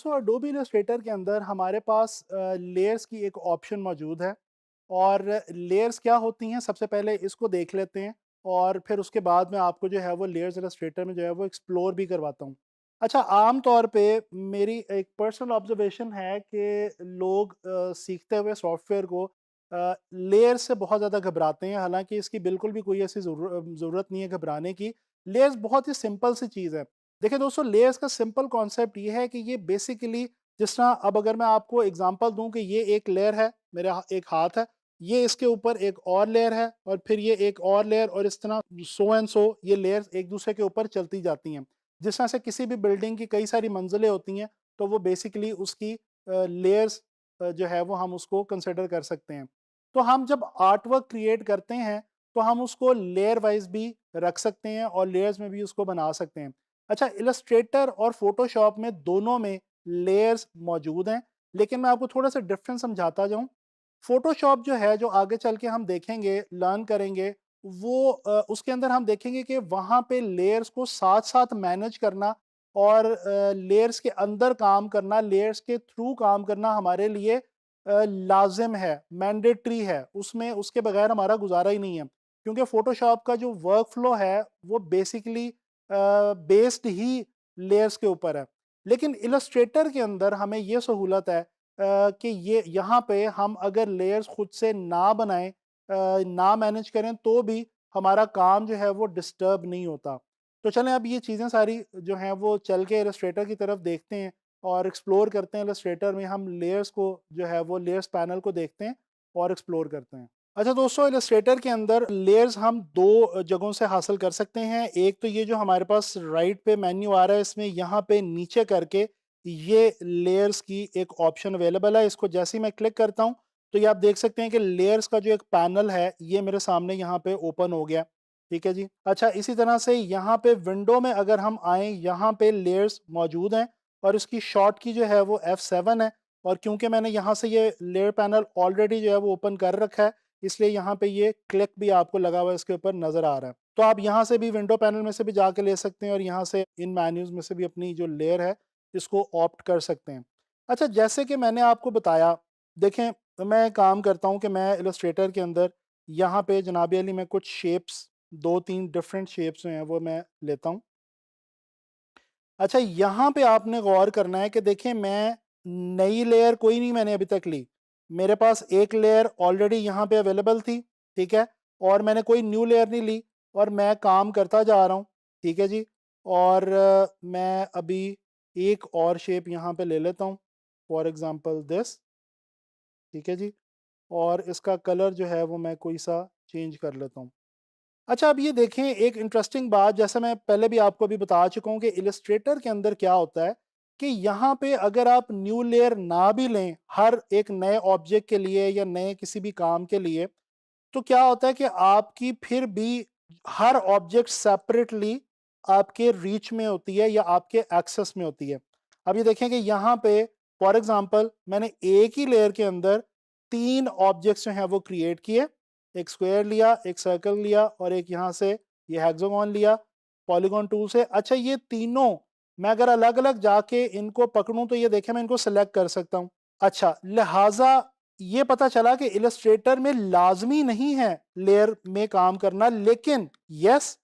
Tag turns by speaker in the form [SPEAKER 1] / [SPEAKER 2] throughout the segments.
[SPEAKER 1] दोस्तों Adobe Illustrator के अंदर हमारे पास लेयर्स की एक ऑप्शन मौजूद है। और लेयर्स क्या होती हैं, सबसे पहले इसको देख लेते हैं और फिर उसके बाद में आपको जो है वो लेयर्स इलस्ट्रेटर में जो है वो एक्सप्लोर भी करवाता हूँ। अच्छा, आम तौर पे मेरी एक पर्सनल ऑब्जर्वेशन है कि लोग सीखते हुए सॉफ्टवेयर को लेयर्स से बहुत ज़्यादा घबराते हैं, हालांकि इसकी बिल्कुल भी कोई ऐसी ज़रूरत नहीं है घबराने की। लेयर्स बहुत ही सिंपल सी चीज़ है। देखिए दोस्तों, लेयर्स का सिंपल कॉन्सेप्ट ये है कि ये बेसिकली, जिस तरह अब अगर मैं आपको एग्जांपल दूं कि ये एक लेयर है, मेरा एक हाथ है, ये इसके ऊपर एक और लेयर है और फिर ये एक और लेयर, और इस तरह सो एंड सो ये लेयर्स एक दूसरे के ऊपर चलती जाती हैं। जिस तरह से किसी भी बिल्डिंग की कई सारी मंजिलें होती हैं, तो वो बेसिकली उसकी लेयर्स जो है वो हम उसको कंसिडर कर सकते हैं। तो हम जब आर्ट वर्क क्रिएट करते हैं तो हम उसको लेयर वाइज भी रख सकते हैं और लेयर्स में भी उसको बना सकते हैं। अच्छा, इलस्ट्रेटर और फोटोशॉप में दोनों में लेयर्स मौजूद हैं, लेकिन मैं आपको थोड़ा सा डिफरेंस समझाता जाऊं। फोटोशॉप जो है, जो आगे चल के हम देखेंगे, लर्न करेंगे, वो उसके अंदर हम देखेंगे कि वहाँ पे लेयर्स को साथ साथ मैनेज करना और लेयर्स के अंदर काम करना, लेयर्स के थ्रू काम करना हमारे लिए लाजिम है, मैंडेटरी है। उसमें उसके बगैर हमारा गुजारा ही नहीं है, क्योंकि फोटोशॉप का जो वर्क फ्लो है वो बेसिकली बेस्ड ही लेयर्स के ऊपर है। लेकिन इलस्ट्रेटर के अंदर हमें ये सहूलत है कि ये यहाँ पे हम अगर लेयर्स खुद से ना बनाएं, ना मैनेज करें, तो भी हमारा काम जो है वो डिस्टर्ब नहीं होता। तो चलें अब ये चीज़ें सारी जो हैं वो चल के इलस्ट्रेटर की तरफ देखते हैं और एक्सप्लोर करते हैं। इलस्ट्रेटर में हम लेयर्स को जो है वो लेयर्स पैनल को देखते हैं और एक्सप्लोर करते हैं। अच्छा दोस्तों, इलस्ट्रेटर के अंदर लेयर्स हम दो जगहों से हासिल कर सकते हैं। एक तो ये जो हमारे पास राइट पे मेन्यू आ रहा है, इसमें यहाँ पे नीचे करके ये लेयर्स की एक ऑप्शन अवेलेबल है। इसको जैसे ही मैं क्लिक करता हूँ तो ये आप देख सकते हैं कि लेयर्स का जो एक पैनल है ये मेरे सामने यहाँ पे ओपन हो गया। ठीक है जी। अच्छा, इसी तरह से यहाँ पे विंडो में अगर हम आए, यहाँ पे लेयर्स मौजूद हैं और इसकी शॉर्ट की जो है वो F7 है। और क्योंकि मैंने यहाँ से ये लेयर पैनल ऑलरेडी जो है वो ओपन कर रखा है, इसलिए यहाँ पे ये क्लिक भी आपको लगा हुआ इसके ऊपर नजर आ रहा है। तो आप यहाँ से भी विंडो पैनल में से भी जाके ले सकते हैं और यहाँ से इन मेन्यूज में से भी अपनी जो लेयर है इसको ऑप्ट कर सकते हैं। अच्छा, जैसे कि मैंने आपको बताया, देखें, मैं काम करता हूँ कि मैं इलस्ट्रेटर के अंदर यहाँ पे जनाब अली मैं कुछ शेप्स, दो तीन डिफरेंट शेप्स हैं वो मैं लेता हूँ। अच्छा, यहाँ पे आपने गौर करना है कि देखें, मैं नई लेयर कोई नहीं मैंने अभी तक ली। मेरे पास एक लेयर ऑलरेडी यहाँ पे अवेलेबल थी, ठीक है, और मैंने कोई न्यू लेयर नहीं ली और मैं काम करता जा रहा हूँ। ठीक है जी। और मैं अभी एक और शेप यहाँ पे ले लेता हूँ, फॉर एग्जांपल दिस। ठीक है जी। और इसका कलर जो है वो मैं कोई सा चेंज कर लेता हूँ। अच्छा, अब ये देखें, एक इंटरेस्टिंग बात, जैसे मैं पहले भी आपको अभी बता चुका हूँ कि इलस्ट्रेटर के अंदर क्या होता है कि यहाँ पे अगर आप न्यू लेयर ना भी लें हर एक नए ऑब्जेक्ट के लिए या नए किसी भी काम के लिए, तो क्या होता है कि आपकी फिर भी हर ऑब्जेक्ट सेपरेटली आपके रीच में होती है या आपके एक्सेस में होती है। अब ये देखें कि यहाँ पे फॉर एग्जांपल मैंने एक ही लेयर के अंदर तीन ऑब्जेक्ट्स जो हैं वो क्रिएट किए। एक स्क्वायर लिया, एक सर्कल लिया और एक यहाँ से ये हेक्सागोन लिया पॉलीगॉन टूल से। अच्छा, ये तीनों मैं अगर अलग अलग जाके इनको पकड़ूं तो ये देखें मैं इनको सेलेक्ट कर सकता हूँ। अच्छा, लिहाजा ये पता चला कि इलस्ट्रेटर में लाजमी नहीं है लेयर में काम करना, लेकिन यस,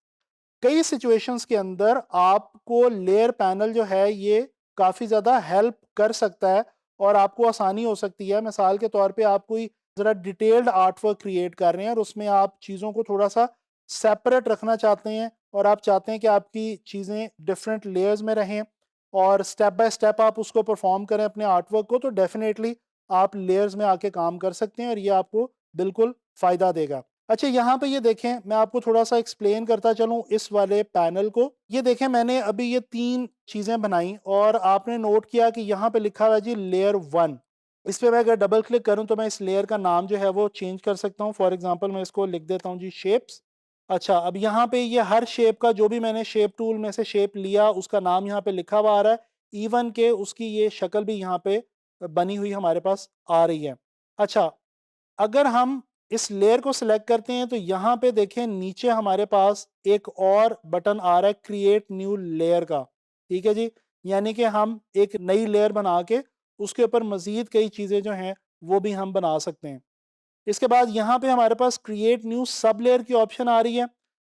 [SPEAKER 1] कई सिचुएशंस के अंदर आपको लेयर पैनल जो है ये काफ़ी ज़्यादा हेल्प कर सकता है और आपको आसानी हो सकती है। मिसाल के तौर पे आप कोई ज़रा डिटेल्ड आर्ट वर्क क्रिएट कर रहे हैं और उसमें आप चीज़ों को थोड़ा सा सेपरेट रखना चाहते हैं और आप चाहते हैं कि आपकी चीज़ें डिफरेंट लेयर्स में रहें और स्टेप बाय स्टेप आप उसको परफॉर्म करें अपने आर्ट वर्क को, तो डेफिनेटली आप लेयर्स में आके काम कर सकते हैं और ये आपको बिल्कुल फ़ायदा देगा। अच्छा, यहाँ पे ये देखें, मैं आपको थोड़ा सा एक्सप्लेन करता चलूँ इस वाले पैनल को। ये देखें, मैंने अभी ये तीन चीज़ें बनाई और आपने नोट किया कि यहाँ पे लिखा हुआ है जी लेयर 1। इस पे मैं अगर डबल क्लिक करूँ तो मैं इस लेयर का नाम जो है वो चेंज कर सकता हूँ। फॉर एग्जांपल मैं इसको लिख देता हूँ जी शेप्स। अच्छा, अब यहाँ पे ये हर शेप का, जो भी मैंने शेप टूल में से शेप लिया उसका नाम यहाँ पे लिखा हुआ आ रहा है, इवन के उसकी ये शक्ल भी यहाँ पे बनी हुई हमारे पास आ रही है। अच्छा, अगर हम इस लेयर को सिलेक्ट करते हैं तो यहाँ पे देखें नीचे हमारे पास एक और बटन आ रहा है क्रिएट न्यू लेयर का। ठीक है जी। यानी कि हम एक नई लेयर बना के उसके ऊपर मज़ीद कई चीज़ें जो हैं वो भी हम बना सकते हैं। इसके बाद यहाँ पे हमारे पास क्रिएट न्यू सब लेयर की ऑप्शन आ रही है।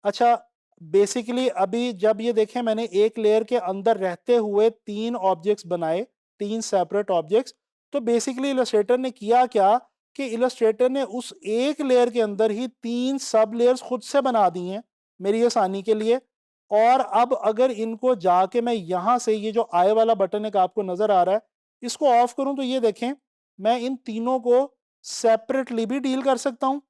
[SPEAKER 1] अच्छा, बेसिकली अभी जब ये देखें मैंने एक लेयर के अंदर रहते हुए 3 ऑब्जेक्ट्स बनाए, 3 सेपरेट ऑब्जेक्ट्स। तो बेसिकली इलस्ट्रेटर ने किया क्या कि इलस्ट्रेटर ने उस एक लेयर के अंदर ही 3 सब लेयर्स खुद से बना दी हैं मेरी आसानी के लिए। और अब अगर इनको जाके मैं यहाँ से ये जो आई वाला बटन एक आपको नज़र आ रहा है, इसको ऑफ करूँ तो ये देखें मैं इन तीनों को सेपरेटली भी डील कर सकता हूँ,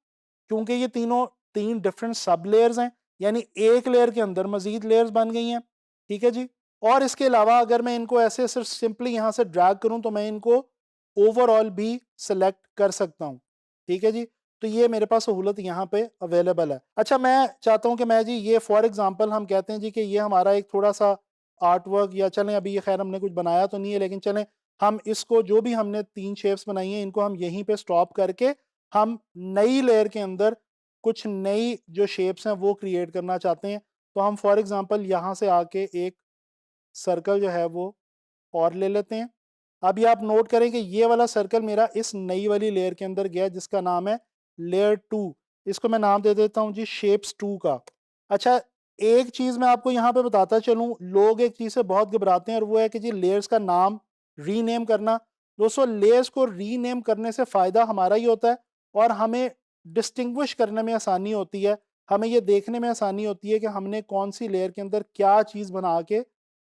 [SPEAKER 1] क्योंकि ये तीनों 3 डिफरेंट सब लेयर्स हैं, यानी एक लेयर के अंदर मज़ीद लेयर्स बन गई हैं। ठीक है जी। और इसके अलावा अगर मैं इनको ऐसे सिर्फ सिंपली यहाँ से ड्रैग करूँ तो मैं इनको ओवरऑल भी सेलेक्ट कर सकता हूँ। ठीक है जी। तो ये मेरे पास सहूलत यहाँ पे अवेलेबल है। अच्छा, मैं चाहता हूँ कि मैं जी ये फॉर एग्जांपल हम कहते हैं जी कि ये हमारा एक थोड़ा-सा आर्ट वर्क, या चलें अभी ये खैर हमने कुछ बनाया तो नहीं है, लेकिन चलें हम इसको जो भी हमने 3 शेप्स बनाई हैं इनको हम यहीं पे स्टॉप करके हम नई लेयर के अंदर कुछ नई जो शेप्स हैं वो क्रिएट करना चाहते हैं। तो हम फॉर एग्जांपल यहाँ से आके एक सर्कल जो है वो और ले लेते हैं। अभी आप नोट करें कि ये वाला सर्कल मेरा इस नई वाली लेयर के अंदर गया जिसका नाम है लेयर 2। इसको मैं नाम दे देता हूँ जी शेप्स 2 का। अच्छा, एक चीज़ मैं आपको यहाँ पे बताता चलूँ, लोग एक चीज़ से बहुत घबराते हैं और वो है कि जी लेयर्स का नाम रीनेम करना। दोस्तों, लेयर्स को रीनेम करने से फ़ायदा हमारा ही होता है और हमें डिस्टिंग्विश करने में आसानी होती है। हमें ये देखने में आसानी होती है कि हमने कौन-सी लेयर के अंदर क्या चीज़ बना के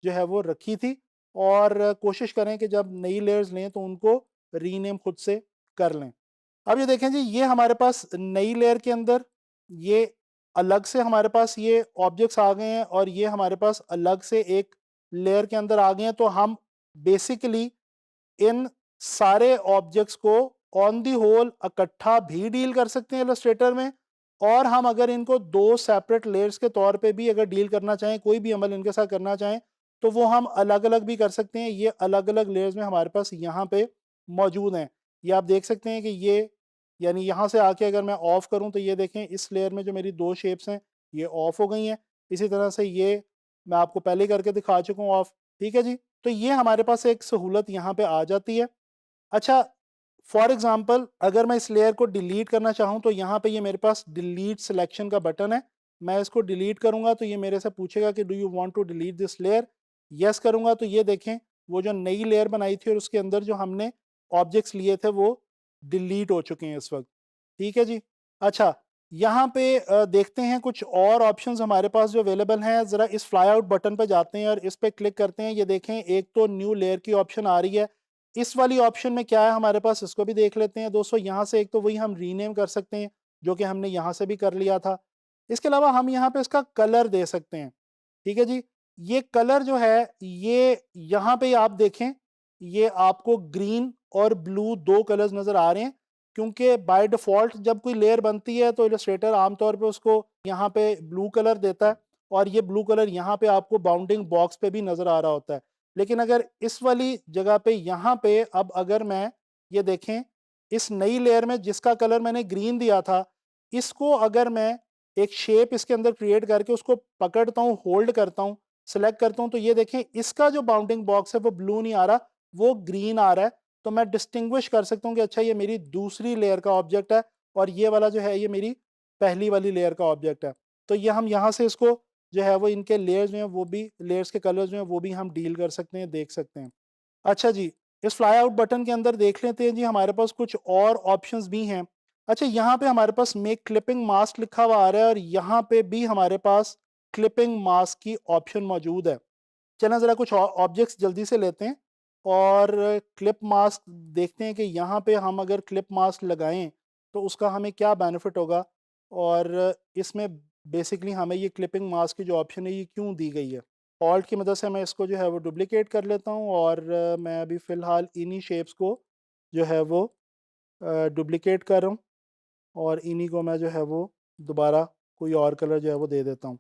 [SPEAKER 1] जो है वो रखी थी, और कोशिश करें कि जब नई लेयर्स लें तो उनको रीनेम खुद से कर लें। अब ये देखें जी, ये हमारे पास नई लेयर के अंदर ये अलग से हमारे पास ये ऑब्जेक्ट्स आ गए हैं और ये हमारे पास अलग से एक लेयर के अंदर आ गए हैं। तो हम बेसिकली इन सारे ऑब्जेक्ट्स को ऑन दी होल इकट्ठा भी डील कर सकते हैं इलस्ट्रेटर में, और हम अगर इनको 2 सेपरेट लेयर्स के तौर पे भी अगर डील करना चाहें, कोई भी अमल इनके साथ करना चाहें, तो वो हम अलग-अलग भी कर सकते हैं। ये अलग-अलग लेयर्स में हमारे पास यहाँ पे मौजूद हैं। ये आप देख सकते हैं कि ये यानी यहाँ से आके अगर मैं ऑफ करूँ तो ये देखें इस लेयर में जो मेरी 2 शेप्स हैं ये ऑफ हो गई हैं। इसी तरह से ये मैं आपको पहले ही करके दिखा चुका हूँ ऑफ। ठीक है जी। तो ये हमारे पास एक सहूलत यहाँ पे आ जाती है। अच्छा, फॉर एग्जांपल अगर मैं इस लेयर को डिलीट करना चाहूँ तो यहाँ पे ये मेरे पास डिलीट सिलेक्शन का बटन है। मैं इसको डिलीट करूँगा तो ये मेरे से पूछेगा कि do you want to delete this layer? Yes करूँगा तो ये देखें वो जो नई लेयर बनाई थी और उसके अंदर जो हमने ऑब्जेक्ट्स लिए थे वो डिलीट हो चुके हैं इस वक़्त। ठीक है जी। अच्छा, यहाँ पे देखते हैं कुछ और ऑप्शंस हमारे पास जो अवेलेबल हैं। ज़रा इस फ्लाई आउट बटन पे जाते हैं और इस पे क्लिक करते हैं। ये देखें एक तो न्यू लेयर की ऑप्शन आ रही है। इस वाली ऑप्शन में क्या है हमारे पास, इसको भी देख लेते हैं दोस्तों। यहाँ से एक तो वही हम रीनेम कर सकते हैं जो कि हमने यहाँ से भी कर लिया था। इसके अलावा हम यहाँ पे इसका कलर दे सकते हैं। ठीक है जी। ये कलर जो है ये यहाँ पे आप देखें, ये आपको ग्रीन और ब्लू 2 कलर्स नज़र आ रहे हैं, क्योंकि बाय डिफ़ॉल्ट जब कोई लेयर बनती है तो इलस्ट्रेटर आमतौर पे उसको यहाँ पे ब्लू कलर देता है, और ये ब्लू कलर यहाँ पे आपको बाउंडिंग बॉक्स पे भी नज़र आ रहा होता है। लेकिन अगर इस वाली जगह पे यहाँ पे अब अगर मैं ये देखें इस नई लेयर में जिसका कलर मैंने ग्रीन दिया था, इसको अगर मैं एक शेप इसके अंदर क्रिएट करके उसको पकड़ता हूँ, होल्ड करता हूँ, सेलेक्ट करता हूँ, तो ये देखें इसका जो बाउंडिंग बॉक्स है वो ब्लू नहीं आ रहा, वो ग्रीन आ रहा है। तो मैं डिस्टिंग्विश कर सकता हूँ कि अच्छा ये मेरी दूसरी लेयर का ऑब्जेक्ट है और ये वाला जो है ये मेरी पहली वाली लेयर का ऑब्जेक्ट है। तो ये हम यहाँ से इसको जो है वो इनके लेयर्स जो हैं वो भी लेयर्स के कलर्स जो हैं वो भी हम डील कर सकते हैं, देख सकते हैं। अच्छा जी, इस फ्लाई आउट बटन के अंदर देख लेते हैं जी हमारे पास कुछ और ऑप्शंस भी हैं। अच्छा, यहाँ पे हमारे पास मेक क्लिपिंग मास्क लिखा हुआ आ रहा है और यहाँ पे भी हमारे पास क्लिपिंग मास्क की ऑप्शन मौजूद है। चलें ज़रा कुछ ऑब्जेक्ट्स जल्दी से लेते हैं और क्लिप मास्क देखते हैं कि यहाँ पे हम अगर क्लिप मास्क लगाएँ तो उसका हमें क्या बेनिफिट होगा, और इसमें बेसिकली हमें ये क्लिपिंग मास्क की जो ऑप्शन है ये क्यों दी गई है। ऑल्ट की मदद से मैं इसको जो है वो डुप्लिकेट कर लेता हूँ और मैं अभी फ़िलहाल इन्हीं शेप्स को जो है वो डुप्लिकेट कर रहा हूँ, और इन्हीं को मैं जो है वो दोबारा कोई और कलर जो है वो दे देता हूँ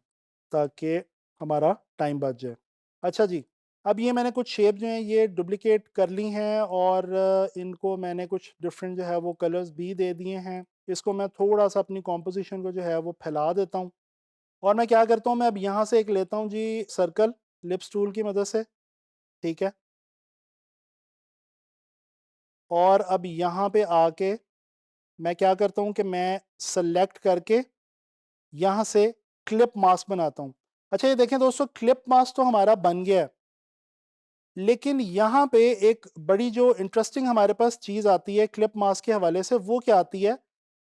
[SPEAKER 1] ताकि हमारा टाइम बच जाए। अच्छा जी, अब ये मैंने कुछ शेप जो हैं ये डुप्लिकेट कर ली हैं और इनको मैंने कुछ डिफरेंट जो है वो कलर्स भी दे दिए हैं। इसको मैं थोड़ा-सा अपनी कॉम्पोज़िशन को जो है वो फैला देता हूँ, और मैं क्या करता हूँ, मैं अब यहाँ से एक लेता हूँ जी सर्कल लिप्स टूल की मदद से, ठीक है। और अब यहाँ पे आके मैं क्या करता हूँ कि मैं सेलेक्ट करके यहाँ से क्लिप मास्क बनाता हूँ। अच्छा ये देखें दोस्तों, क्लिप मास्क तो हमारा बन गया है, लेकिन यहाँ पे एक बड़ी जो इंटरेस्टिंग हमारे पास चीज़ आती है क्लिप मास्क के हवाले से, वो क्या आती है?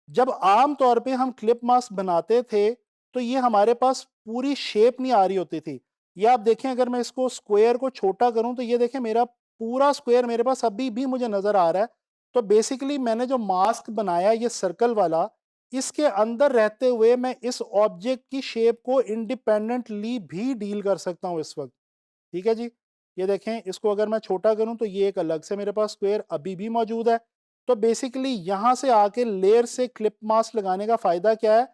[SPEAKER 1] जब आम तौर पे हम क्लिप मास्क बनाते थे, तो ये हमारे पास पूरी शेप नहीं आ रही होती थी। ये आप देखें, अगर मैं इसको स्क्वायर को छोटा करूँ तो ये देखें मेरा पूरा स्क्वायर मेरे पास अभी भी मुझे नज़र आ रहा है। तो बेसिकली मैंने जो मास्क बनाया ये सर्कल वाला, इसके अंदर रहते हुए मैं इस ऑब्जेक्ट की शेप को इंडिपेंडेंटली भी डील कर सकता हूँ इस वक़्त। ठीक है जी। ये देखें, इसको अगर मैं छोटा करूँ तो ये एक अलग से मेरे पास स्क्वायर अभी भी मौजूद है। तो बेसिकली यहाँ से आके लेयर से क्लिप मास्क लगाने का फ़ायदा क्या है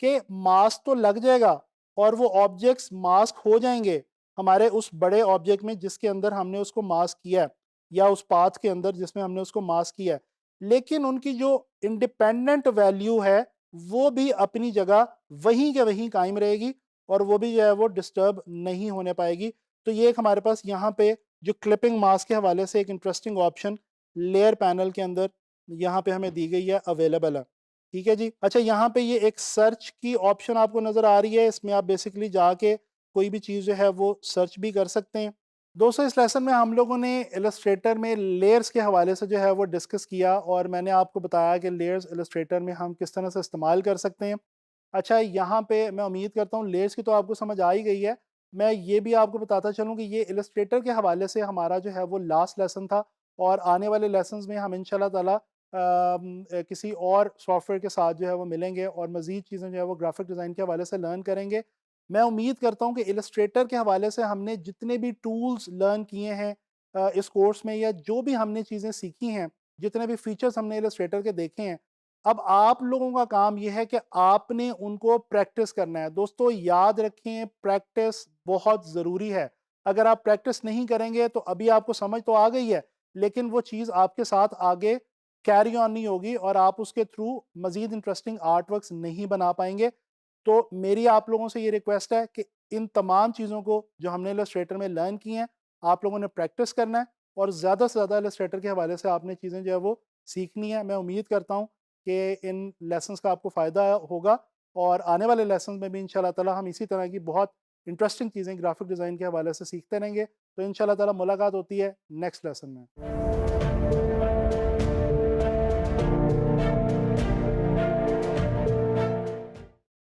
[SPEAKER 1] कि मास्क तो लग जाएगा और वो ऑब्जेक्ट्स मास्क हो जाएँगे हमारे उस बड़े ऑब्जेक्ट में जिसके अंदर हमने उसको मास्क किया है, या उस पाथ के अंदर जिसमें हमने उसको मास्क किया है। लेकिन उनकी जो इंडिपेंडेंट वैल्यू है, वो भी अपनी जगह वहीं के वहीं कायम रहेगी और वो भी जो है वो डिस्टर्ब नहीं होने पाएगी। तो ये एक हमारे पास यहाँ पे जो क्लिपिंग मास्क के हवाले से एक इंटरेस्टिंग ऑप्शन लेयर पैनल के अंदर यहाँ पे हमें दी गई है, अवेलेबल है। ठीक है जी। अच्छा, यहाँ पे ये एक सर्च की ऑप्शन आपको नज़र आ रही है, इसमें आप बेसिकली जाके कोई भी चीज़ जो है वो सर्च भी कर सकते हैं। दोस्तों इस लेसन में हम लोगों ने इलस्ट्रेटर में लेयर्स के हवाले से जो है वो डिस्कस किया और मैंने आपको बताया कि लेयर्स इलस्ट्रेटर में हम किस तरह से इस्तेमाल कर सकते हैं। अच्छा, यहाँ पे मैं उम्मीद करता हूँ लेयर्स की तो आपको समझ आ ही गई है। मैं ये भी आपको बताता चलूँ कि ये इलस्ट्रेटर के हवाले से हमारा जो है वो लास्ट लेसन था और आने वाले लेसन्स में हम इंशाल्लाह ताला किसी और सॉफ्टवेयर के साथ जो है वो मिलेंगे और मज़ीद चीज़ें जो है वो ग्राफिक डिज़ाइन के हवाले से लर्न करेंगे। मैं उम्मीद करता हूँ कि इलस्ट्रेटर के हवाले से हमने जितने भी टूल्स लर्न किए हैं इस कोर्स में, या जो भी हमने चीज़ें सीखी हैं, जितने भी फीचर्स हमने इलस्ट्रेटर के देखे हैं, अब आप लोगों का काम ये है कि आपने उनको प्रैक्टिस करना है। दोस्तों याद रखें, प्रैक्टिस बहुत ज़रूरी है। अगर आप प्रैक्टिस नहीं करेंगे तो अभी आपको समझ तो आ गई है, लेकिन वो चीज़ आपके साथ आगे कैरी ऑन नहीं होगी और आप उसके थ्रू मज़ीद इंटरेस्टिंग आर्ट वर्क्स नहीं बना पाएँगे। तो मेरी आप लोगों से ये रिक्वेस्ट है कि इन तमाम चीज़ों को जो हमने इलस्ट्रेटर में लर्न की हैं, आप लोगों ने प्रैक्टिस करना है और ज़्यादा से ज़्यादा इलस्ट्रेटर के हवाले से आपने चीज़ें जो है वो सीखनी है। मैं उम्मीद करता हूँ कि इन लेसन्स का आपको फ़ायदा होगा और आने वाले लेसन्स में भी इंशाल्लाह ताला हम इसी तरह की बहुत इंटरेस्टिंग चीज़ें ग्राफिक डिज़ाइन के हवाले से सीखते रहेंगे। तो इंशाल्लाह ताला मुलाकात होती है नेक्स्ट लेसन में।